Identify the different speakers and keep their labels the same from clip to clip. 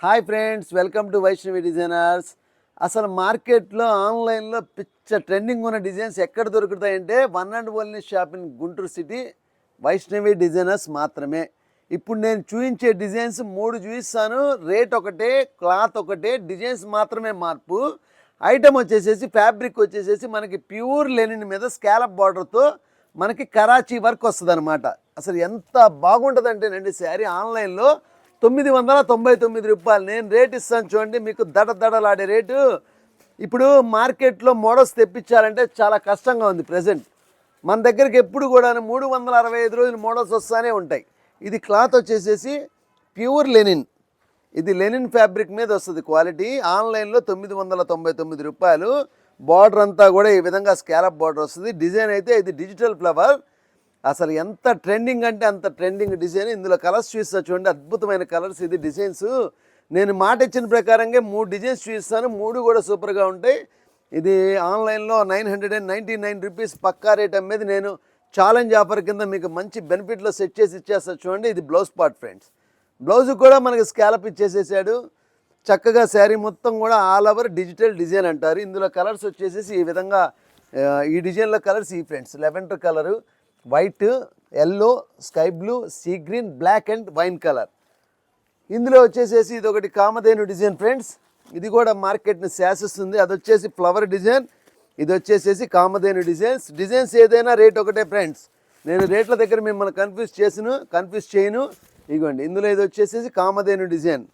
Speaker 1: Hi friends, welcome to Vaishnavi designers. అసలు మార్కెట్లో ఆన్లైన్లో ట్రెండింగ్ ఉన్న డిజైన్స్ ఎక్కడ దొరుకుతాయంటే one and only shop in Guntur city Vaishnavi designers మాత్రమే. ఇప్పుడు నేను చూపించే డిజైన్స్ 3 చూపిస్తాను. రేట్ ఒకటే, క్లాత్ ఒకటే, డిజైన్స్ మాత్రమే మార్పు. ఐటమ్ వచ్చేసేసి ఫ్యాబ్రిక్ వచ్చేసేసి మనకి ప్యూర్ లెనిన్ మీద స్కాలప్ బార్డర్తో మనకి కరాచీ వర్క్ వస్తుంది అనమాట. అసలు ఎంత బాగుంటుందంటేనండి శారీ ఆన్లైన్లో 999 రూపాయలు. నేను రేట్ ఇస్తాను చూడండి, మీకు దడదడలాడే రేటు. ఇప్పుడు మార్కెట్లో మోడల్స్ తెప్పించాలంటే చాలా కష్టంగా ఉంది ప్రజెంట్. మన దగ్గరికి ఎప్పుడు కూడా 365 రోజులు మోడల్స్ వస్తూనే ఉంటాయి. ఇది క్లాత్ వచ్చేసేసి ప్యూర్ లెనిన్, ఇది లెనిన్ ఫ్యాబ్రిక్ మీద వస్తుంది క్వాలిటీ. ఆన్లైన్లో 999 రూపాయలు. బార్డర్ అంతా కూడా ఈ విధంగా స్కాలప్ బార్డర్ వస్తుంది. డిజైన్ అయితే ఇది డిజిటల్ ఫ్లవర్. అసలు ఎంత ట్రెండింగ్ అంటే అంత ట్రెండింగ్ డిజైన్. ఇందులో కలర్స్ చూస్తా చూడండి, అద్భుతమైన కలర్స్. ఇది డిజైన్స్ నేను మాట ఇచ్చిన ప్రకారంగా 3 డిజైన్స్ చూపిస్తాను, 3 కూడా సూపర్గా ఉంటాయి. ఇది ఆన్లైన్లో 999 రూపీస్ పక్కా రేట్ అమ్మేది. నేను ఛాలెంజ్ ఆఫర్ కింద మీకు మంచి బెనిఫిట్లో సెట్ చేసి ఇచ్చేస్తా చూడండి. ఇది బ్లౌజ్ పార్ట్ ఫ్రెండ్స్. బ్లౌజ్ కూడా మనకి స్కాలప్ ఇచ్చేసేసాడు. చక్కగా శారీ మొత్తం కూడా ఆల్ ఓవర్ డిజిటల్ డిజైన్ అంటారు. ఇందులో కలర్స్ వచ్చేసేసి ఈ విధంగా, ఈ డిజైన్లో కలర్స్ ఈ friends: lavender colour, white, yellow, sky blue, sea green, black and wine colour. ఇందులో వచ్చేసేసి ఇది ఒకటి కామధేను డిజైన్ ఫ్రెండ్స్. ఇది కూడా మార్కెట్ని శాసిస్తుంది. అది వచ్చేసి ఫ్లవర్ డిజైన్, ఇది వచ్చేసేసి కామధేను డిజైన్స్. డిజైన్స్ ఏదైనా రేట్ ఒకటే ఫ్రెండ్స్. నేను రేట్ల దగ్గర మిమ్మల్ని కన్ఫ్యూజ్ చేయను. ఇదిగోండి, ఇందులో ఇది వచ్చేసేసి కామధేను డిజైన్.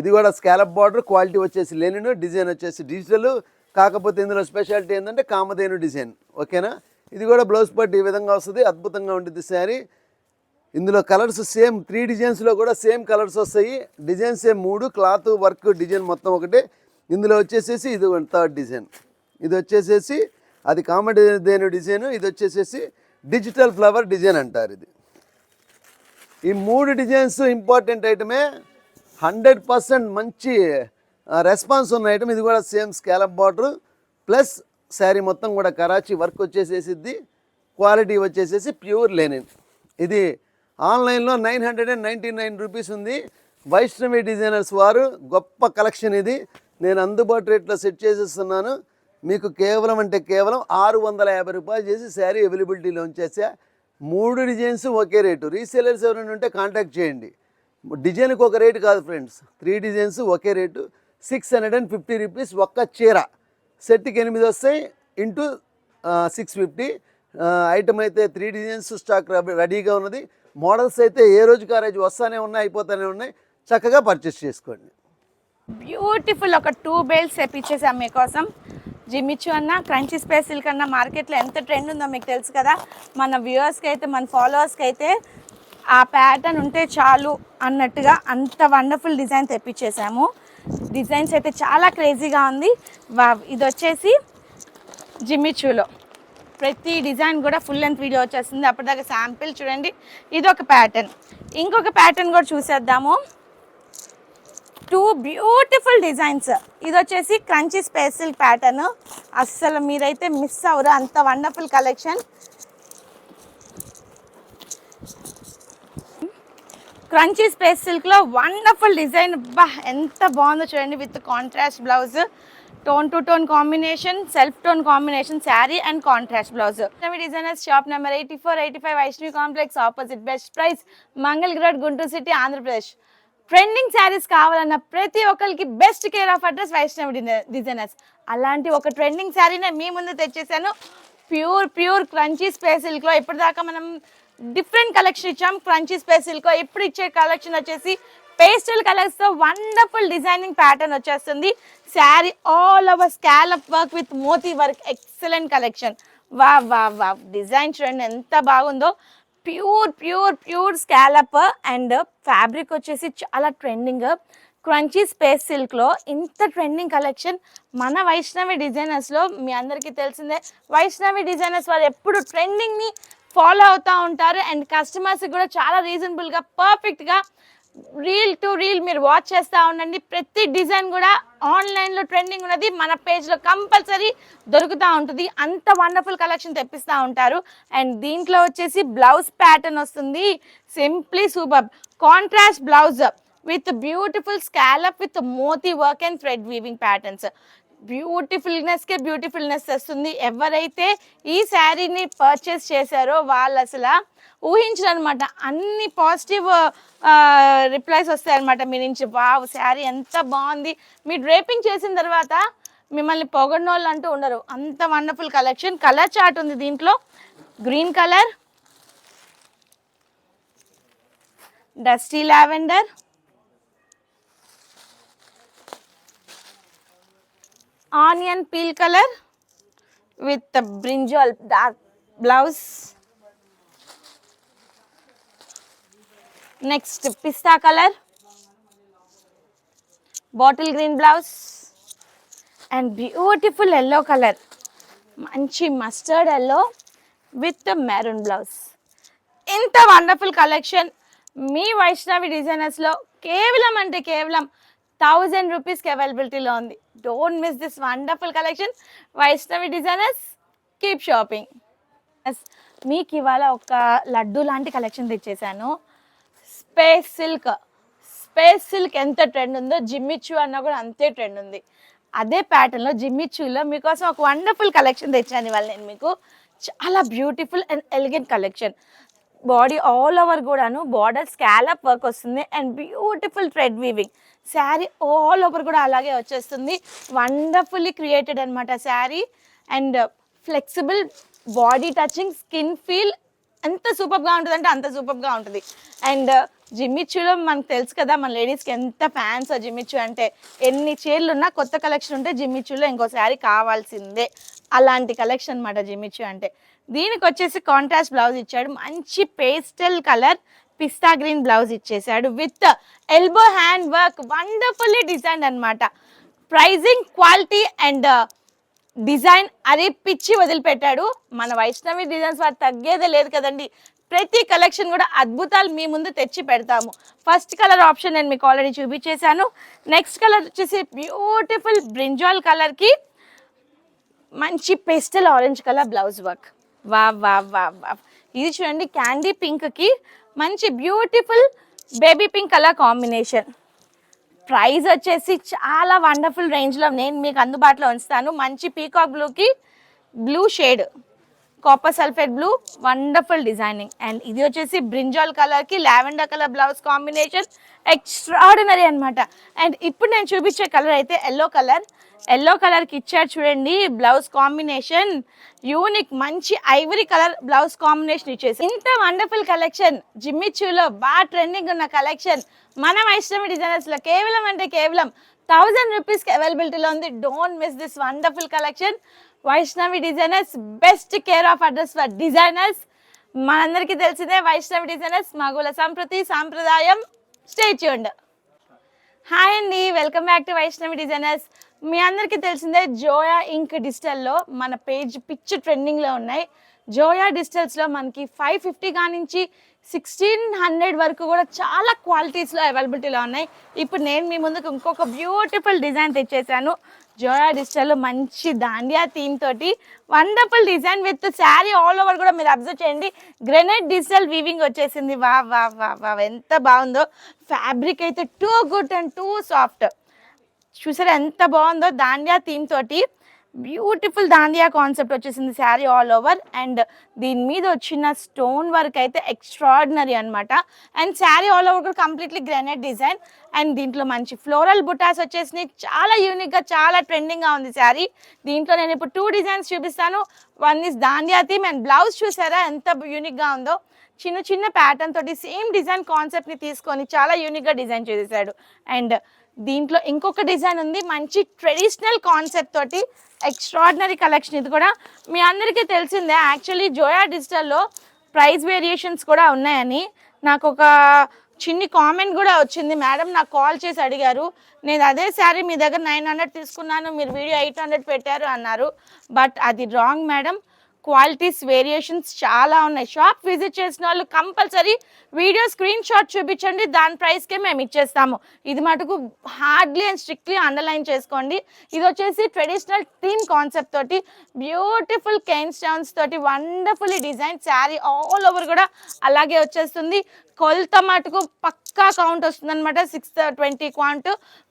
Speaker 1: ఇది కూడా స్కాలప్ బార్డర్, క్వాలిటీ వచ్చేసి లెనిన్, డిజైన్ వచ్చేసి డిజిటల్. కాకపోతే ఇందులో స్పెషాలిటీ ఏంటంటే కామధేను డిజైన్. ఓకేనా? ఇది కూడా బ్లౌజ్ పార్ట్ ఈ విధంగా వస్తుంది. అద్భుతంగా ఉంటుంది శారీ. ఇందులో కలర్స్ సేమ్ 3 డిజైన్స్లో కూడా సేమ్ కలర్స్ వస్తాయి. Designs same 3, cloth work design మొత్తం ఒకటే. ఇందులో వచ్చేసేసి ఇది 3rd డిజైన్. ఇది వచ్చేసేసి అది కామధేను డిజైన్, ఇది వచ్చేసేసి డిజిటల్ ఫ్లవర్ డిజైన్ అంటారు. ఇది ఈ 3 డిజైన్స్ ఇంపార్టెంట్ ఐటమే. 100% మంచి రెస్పాన్స్ ఉన్న ఐటమ్. ఇది కూడా same scallop border plus sari మొత్తం కూడా కరాచీ వర్క్ వచ్చేసేసిద్ది. క్వాలిటీ వచ్చేసేసి ప్యూర్ లెనిన్. ఇది ఆన్లైన్లో 999 రూపీస్ ఉంది. వైష్ణవి డిజైనర్స్ వారు గొప్ప కలెక్షన్ ఇది. నేను అందుబాటు రేట్లో సెట్ చేసేస్తున్నాను మీకు. కేవలం 650 రూపాయలు చేసి శారీ అవైలబిలిటీలో ఉంచేసా. 3 డిజైన్స్ ఒకే రేటు. రీసేలర్స్ ఎవరైనా ఉంటే కాంటాక్ట్ చేయండి. డిజైన్కి ఒక రేటు కాదు ఫ్రెండ్స్, 3 డిజైన్స్ ఒకే రేటు. 650 రూపీస్ ఒక్క చీర. సెట్కి 8 వస్తాయి ఇంటూ 650. ఐటమ్ అయితే 3 డిజైన్స్ స్టాక్ రెడీగా ఉన్నది. మోడల్స్ అయితే ఏ రోజుకి ఆ రోజు వస్తూనే ఉన్నాయి, అయిపోతూనే ఉన్నాయి. చక్కగా పర్చేస్ చేసుకోండి.
Speaker 2: బ్యూటిఫుల్ ఒక 2 బేల్స్ తెప్పించేసాం మీకోసం. జిమ్మిచ్చు అన్న, క్రంచీ స్పేస్ సిల్క్ అన్న మార్కెట్లో ఎంత ట్రెండ్ ఉందో మీకు తెలుసు కదా. మన వ్యూవర్స్కి అయితే, మన ఫాలోవర్స్కి అయితే ఆ ప్యాటర్న్ ఉంటే చాలు అన్నట్టుగా అంత వండర్ఫుల్ డిజైన్ తెప్పించేసాము. డిజైన్స్ అయితే చాలా క్రేజీగా ఉంది. ఇది వచ్చేసి జిమ్మిచ్చులో ప్రతి డిజైన్ కూడా ఫుల్ లెంత్ వీడియో వచ్చేస్తుంది. అప్పటిదాకా శాంపిల్ చూడండి. ఇది ఒక ప్యాటర్న్. ఇంకొక ప్యాటర్న్ కూడా చూసేద్దాము. 2 బ్యూటిఫుల్ డిజైన్స్. ఇది వచ్చేసి క్రంచీ స్పేస్ సిల్క్ ప్యాటర్న్. అస్సలు మీరైతే మిస్ అవ్వరు, అంత వండర్ఫుల్ కలెక్షన్. క్రంచీ స్పేస్ సిల్క్లో వండర్ఫుల్ డిజైన్. బా ఎంత బాగుందో చూడండి. With contrast blouse, tone to tone combination, self tone combination saree and contrast blouse. Designers shop number 8485 Vaishnavi complex, opposite best price, Mangalagiri, Guntur city, Andhra Pradesh. Trending sarees కావాలన్న ప్రతి ఒక్కరికి best care of address Vaishnavi designers. అలాంటి ఒక ట్రెండింగ్ శారీనే మీ ముందు తెచ్చేసాను. ప్యూర్ క్రంచీ స్పేస్ సిల్క్లో ఇప్పటిదాకా మనం different collection ఇచ్చాం. క్రంచీ స్పేస్ సిల్క్లో ఇప్పుడు ఇచ్చే కలెక్షన్ వచ్చేసి పేస్టల్ కలర్స్తో వండర్ఫుల్ డిజైనింగ్ ప్యాటర్న్ వచ్చేస్తుంది. Sari all over scallop work with moti work. Excellent collection. వా డిజైన్ చూడండి ఎంత బాగుందో. ప్యూర్ స్కాలప్ అండ్ ఫ్యాబ్రిక్ వచ్చేసి చాలా ట్రెండింగ్. క్రంచీ స్పేస్ సిల్క్లో ఇంత ట్రెండింగ్ కలెక్షన్ మన వైష్ణవి డిజైనర్స్లో మీ అందరికీ తెలిసిందే. వైష్ణవి డిజైనర్స్ వారు ఎప్పుడు ట్రెండింగ్ని ఫాలో అవుతూ ఉంటారు. అండ్ కస్టమర్స్కి కూడా చాలా రీజనబుల్గా, పర్ఫెక్ట్గా, రీల్ టు రీల్ మీరు వాచ్ చేస్తూ ఉండండి. ప్రతి డిజైన్ కూడా ఆన్లైన్లో ట్రెండింగ్ ఉన్నది మన పేజ్లో కంపల్సరీ దొరుకుతూ ఉంటుంది. అంత వండర్ఫుల్ కలెక్షన్ తెప్పిస్తూ ఉంటారు. అండ్ దీంట్లో వచ్చేసి బ్లౌజ్ ప్యాటర్న్ వస్తుంది. Simply super contrast blouse with beautiful scallop with moti work and thread weaving patterns. బ్యూటిఫుల్నెస్కే బ్యూటిఫుల్నెస్ వస్తుంది. ఎవరైతే ఈ శారీని పర్చేస్ చేశారో వాళ్ళు అసలు ఊహించరు అనమాట. అన్ని పాజిటివ్ రిప్లైస్ వస్తాయి అనమాట మీ నుంచి. వావ్ శారీ ఎంత బాగుంది, మీ డ్రేపింగ్ చేసిన తర్వాత మిమ్మల్ని పొగడినోళ్ళు అంటూ ఉండరు. అంత వండర్ఫుల్ కలెక్షన్. కలర్ చార్ట్ ఉంది దీంట్లో. Green colour, dusty lavender, onion peel colour with brinjal dark blouse. Next pista colour, bottle green blouse and beautiful yellow colour, మంచి mustard yellow with maroon blouse. ఇంత వండర్ఫుల్ కలెక్షన్ మీ వైష్ణవి డిజైనర్స్లో కేవలం అంటే కేవలం 1000 రూపీస్కి అవైలబిలిటీలో ఉంది. Don't miss this wonderful collection. Vaishnavi designers, keep shopping. మీకు ఇవాళ ఒక లడ్డు లాంటి కలెక్షన్ తెచ్చేసాను. Space silk. స్పేస్ సిల్క్ ఎంత ట్రెండ్ ఉందో జిమ్మిచూ అన్న కూడా అంతే ట్రెండ్ ఉంది. అదే ప్యాటర్న్లో జిమ్మిచూలో మీకోసం ఒక వండర్ఫుల్ కలెక్షన్ తెచ్చాను ఇవాళ నేను మీకు. చాలా beautiful and elegant collection. Body all over కూడాను బార్డర్ స్కాలప్ వర్క్ వస్తుంది and beautiful thread weaving. Sari all over కూడా అలాగే వచ్చేస్తుంది. వండర్ఫుల్లీ క్రియేటెడ్ అనమాట sari. And flexible body touching, skin feel ఎంత సూపర్గా ఉంటుంది అంటే అంత సూపర్గా ఉంటుంది. అండ్ జిమ్మిచూలో మనకు తెలుసు కదా మన లేడీస్కి ఎంత ఫ్యాన్స్ జిమ్మిచూ అంటే. ఎన్ని చీరలు ఉన్నా కొత్త కలెక్షన్ ఉంటే జిమ్మిచూలో ఇంకో శారీ కావాల్సిందే. అలాంటి కలెక్షన్ అనమాట జిమ్మిచూ అంటే. దీనికి వచ్చేసి కాంట్రాస్ట్ బ్లౌజ్ ఇచ్చాడు. మంచి పేస్టల్ కలర్ పిస్తా గ్రీన్ బ్లౌజ్ ఇచ్చేసాడు with elbow hand work. Wonderfully design అనమాట. ప్రైజింగ్, క్వాలిటీ అండ్ డిజైన్ అది పిచ్చి వదిలిపెట్టాడు. మన వైష్ణవి డిజైన్స్ వారు తగ్గేదే లేదు కదండి. ప్రతి కలెక్షన్ కూడా అద్భుతాలు మీ ముందు తెచ్చి పెడతాము. ఫస్ట్ కలర్ ఆప్షన్ నేను మీకు ఆల్రెడీ చూపించేశాను. నెక్స్ట్ కలర్ వచ్చేసి బ్యూటిఫుల్ బ్రింజాల్ కలర్కి మంచి pastel orange colour blouse work. Wow wow wow wow. ఇది చూడండి క్యాండీ పింక్కి మంచి beautiful baby pink colour combination. Price వచ్చేసి చాలా వండర్ఫుల్ రేంజ్లో నేను మీకు అందుబాటులో ఉంచుతాను. మంచి పీకాక్ బ్లూకి blue shade, copper sulphate blue, wonderful designing. And ఇది వచ్చేసి బ్రింజాల్ కలర్కి lavender colour blouse combination. Extraordinary అనమాట. అండ్ ఇప్పుడు నేను చూపించే కలర్ అయితే ఎల్లో కలర్. ఎల్లో కలర్కి ఇచ్చారు చూడండి బ్లౌజ్ కాంబినేషన్. యూనిక్ మంచి ఐవరీ కలర్ బ్లౌజ్ కాంబినేషన్ ఇచ్చేసి ఇంత వండర్ఫుల్ కలెక్షన్ జిమ్మిచూలో బాగా ట్రెండింగ్ ఉన్న కలెక్షన్ మన వైష్ణవి డిజైనర్స్లో కేవలం అంటే కేవలం 1000 రూపీస్కి అవైలబిలిటీలో ఉంది. Don't miss this wonderful collection. Vaishnavi designers, best care of address for designers. మనందరికీ తెలిసిందే వైష్ణవి డిజైనర్స్, మగుల సంప్రతి సాంప్రదాయం. Stay tuned. హాయ్ అండి, welcome back to Vaishnavi designers. మీ అందరికీ తెలిసిందే జోయా ఇంక్ డిజిటల్లో మన పేజ్ పిచ్ ట్రెండింగ్లో ఉన్నాయి. జోయా డిజిటల్స్లో మనకి 550 కానించి 1600 వరకు కూడా చాలా క్వాలిటీస్లో అవైలబిలిటీలో ఉన్నాయి. ఇప్పుడు నేను మీ ముందుకు ఇంకొక బ్యూటిఫుల్ డిజైన్ తెచ్చేసాను. జోయా డిజిటల్లో మంచి దాండియా థీమ్ తోటి wonderful design with sari all over కూడా మీరు అబ్జర్వ్ చేయండి. గ్రెనైట్ డిజిటల్ వీవింగ్ వచ్చేసింది. వా వా వా వా ఎంత బాగుందో. ఫ్యాబ్రిక్ అయితే two good and too soft. చూసారా ఎంత బాగుందో. దాండియా థీమ్ తోటి బ్యూటిఫుల్ దాండియా కాన్సెప్ట్ వచ్చేసింది శారీ ఆల్ ఓవర్. అండ్ దీని మీద వచ్చిన స్టోన్ వర్క్ అయితే ఎక్స్ట్రాడినరీ అనమాట. అండ్ శారీ ఆల్ ఓవర్ కూడా కంప్లీట్లీ గ్రానైట్ డిజైన్. అండ్ దీంట్లో మంచి ఫ్లోరల్ బుటాస్ వచ్చేసినాయి. చాలా యూనిక్గా చాలా ట్రెండింగ్గా ఉంది శారీ. దీంట్లో నేను ఇప్పుడు 2 డిజైన్స్ చూపిస్తాను. One is Dandiya theme and blouse చూసారా ఎంత యూనిక్గా ఉందో. చిన్న చిన్న ప్యాటర్న్ తోటి సేమ్ డిజైన్ కాన్సెప్ట్ని తీసుకొని చాలా యూనిక్గా డిజైన్ చేసేసాడు. అండ్ దీంట్లో ఇంకొక డిజైన్ ఉంది మంచి ట్రెడిషనల్ కాన్సెప్ట్ తోటి. Extraordinary collection. ఇది కూడా మీ అందరికీ తెలిసిందే. యాక్చువల్లీ జోయా డిజిటల్లో ప్రైస్ వేరియేషన్స్ కూడా ఉన్నాయని నాకు ఒక చిన్ని కామెంట్ కూడా వచ్చింది. మేడం నాకు కాల్ చేసి అడిగారు, నేను అదే శారీ మీ దగ్గర 900 తీసుకున్నాను, మీరు వీడియో 800 పెట్టారు అన్నారు. బట్ అది రాంగ్ మేడం. క్వాలిటీస్ వేరియేషన్స్ చాలా ఉన్నాయి. షాప్ విజిట్ చేసిన వాళ్ళు కంపల్సరీ వీడియో స్క్రీన్ షాట్ చూపించండి, దాని ప్రైస్కే మేము ఇచ్చేస్తాము. ఇది మటుకు హార్డ్లీ అండ్ స్ట్రిక్ట్లీ అండర్లైన్ చేసుకోండి. ఇది వచ్చేసి ట్రెడిషనల్ థీమ్ కాన్సెప్ట్ తోటి బ్యూటిఫుల్ కేన్ స్టోన్స్ తోటి wonderfully design. Sari all over కూడా అలాగే వచ్చేస్తుంది. కొలత మటుకు పక్క పక్కా కౌంట్ వస్తుంది అనమాట 620 count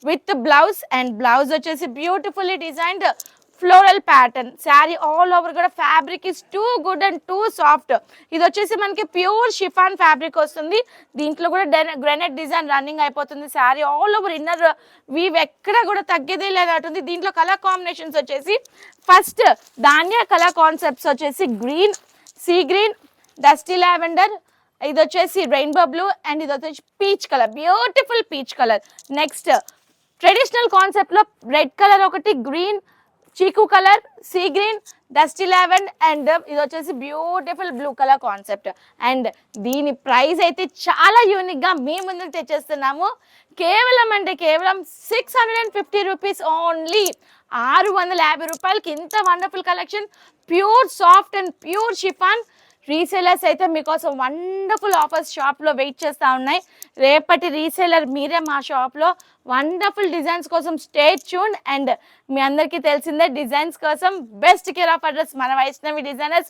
Speaker 2: with blouse. And blouse వచ్చేసి beautifully designed floral pattern. Sari all over కూడా fabric is too good and too soft. ఇది వచ్చేసి మనకి ప్యూర్ షిఫాన్ ఫ్యాబ్రిక్ వస్తుంది. దీంట్లో కూడా గ్రెనైట్ డిజైన్ రన్నింగ్ అయిపోతుంది. Sari all over inner weave ఎక్కడ కూడా తగ్గేదే లేదంటుంది. దీంట్లో కలర్ కాంబినేషన్స్ వచ్చేసి ఫస్ట్ ధాన్య కలర్ కాన్సెప్ట్స్ వచ్చేసి green, sea green, dusty lavender, ఇది వచ్చేసి రెయిన్బో బ్లూ అండ్ ఇది వచ్చేసి peach colour, beautiful peach colour. Next traditional concept లో రెడ్ కలర్ ఒకటి, గ్రీన్, చీకు colour, sea green, dusty lavender and ఇది వచ్చేసి beautiful blue colour concept. And దీని ప్రైస్ అయితే చాలా యూనిక్ గా మీ ముందుకు తెచ్చేస్తున్నాము. కేవలం అంటే కేవలం 650 రూపీస్ ఓన్లీ. 650 రూపాయలకి ఇంత wonderful collection, pure soft and pure chiffon. Resellers అయితే మీకోసం వండర్ఫుల్ ఆఫర్స్ షాప్లో వెయిట్ చేస్తూ ఉన్నాయి. రేపటి రీసేలర్ మీరే మా షాప్లో. వండర్ఫుల్ డిజైన్స్ కోసం స్టే ట్యూన్. అండ్ మీ అందరికీ తెలిసిందే డిజైన్స్ కోసం బెస్ట్ కేర్ ఆఫ్ అడ్రస్ మన వైష్ణవి డిజైనర్స్.